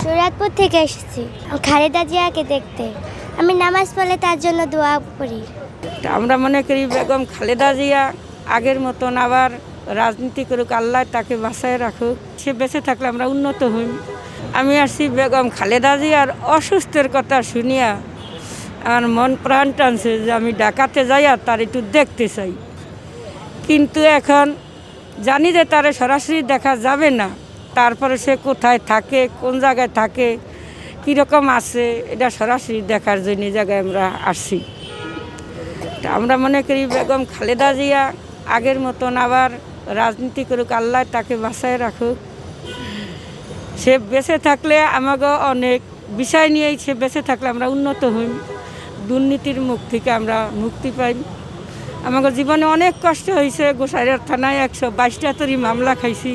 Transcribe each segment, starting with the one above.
শরীয়তপুর থেকে এসেছি খালেদা জিয়াকে দেখতে। আমি নামাজ পড়লে তার জন্য দোয়া করি। আমরা মনে করি বেগম খালেদা জিয়া আগের মতন আবার রাজনীতি করুক, আল্লাহ তাকে বাঁচায় রাখুক। সে বেঁচে থাকলে আমরা উন্নত হই। আমি আসছি বেগম খালেদা জিয়ার অসুস্থের কথা শুনিয়া আমার মন প্রাণ টানছে যে আমি ঢাকাতে যাই আর তার একটু দেখতে চাই, কিন্তু এখন জানি যে তারে সরাসরি দেখা যাবে না। তারপরে সে কোথায় থাকে, কোন জায়গায় থাকে, কীরকম আছে, এটা সরাসরি দেখার জন্য জায়গায় আমরা আসছি। তা আমরা মনে করি বেগম খালেদা জিয়া আগের মতন আবার রাজনীতি করুক, আল্লাহ তাকে বাঁচায় রাখুক। সে বেঁচে থাকলে আমাকে অনেক বিষয় নিয়েই সে বেঁচে থাকলে আমরা উন্নত হই, দুর্নীতির মুখ থেকে আমরা মুক্তি পাই। আমাকে জীবনে অনেক কষ্ট হয়েছে। গোসাইরহাট থানায় 122টা তরি মামলা খাইছি।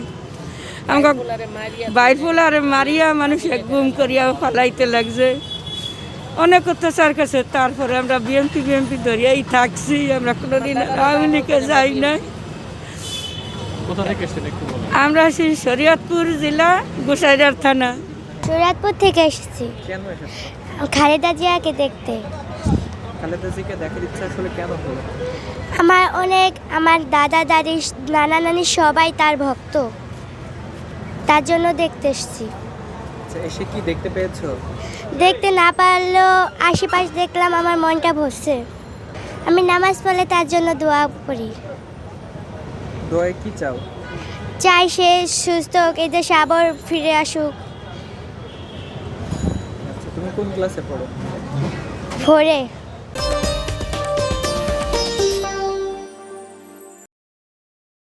আমাকে বাইপোলারে মারিয়া মানুষকে গুম করিয়া ফালাইতে লাগছে, অনেক অত্যাচার করছে। তারপরে আমরা বিএমপি ধরিয়াই থাকছি। আমরা কোনোদিন আওয়ামী লীগে যাই না। আমরা আছি শরীয়তপুর জেলা, গোসাইরহাট থানা। শরীয়তপুর থেকে এসেছি খালেদা জিয়াকে দেখতে। খালেদা জিয়াকে দেখার ইচ্ছা আসলে কেন হলো? আমার দাদা দাদি নানা নানি সবাই তার ভক্ত, তার জন্য দেখতে এসেছি। আচ্ছা, এসে কি দেখতে পেয়েছো? দেখতে না পারলেও আশেপাশে দেখলাম, আমার মনটা ভরছে। আমি নামাজ পড়লে তার জন্য দোয়া করি। দোয়ায় কি চাও? চাই সে সুস্থ হোক, এদেশে আবার ফিরে আসুক। আচ্ছা, তুমি কোন ক্লাসে পড়ো? 4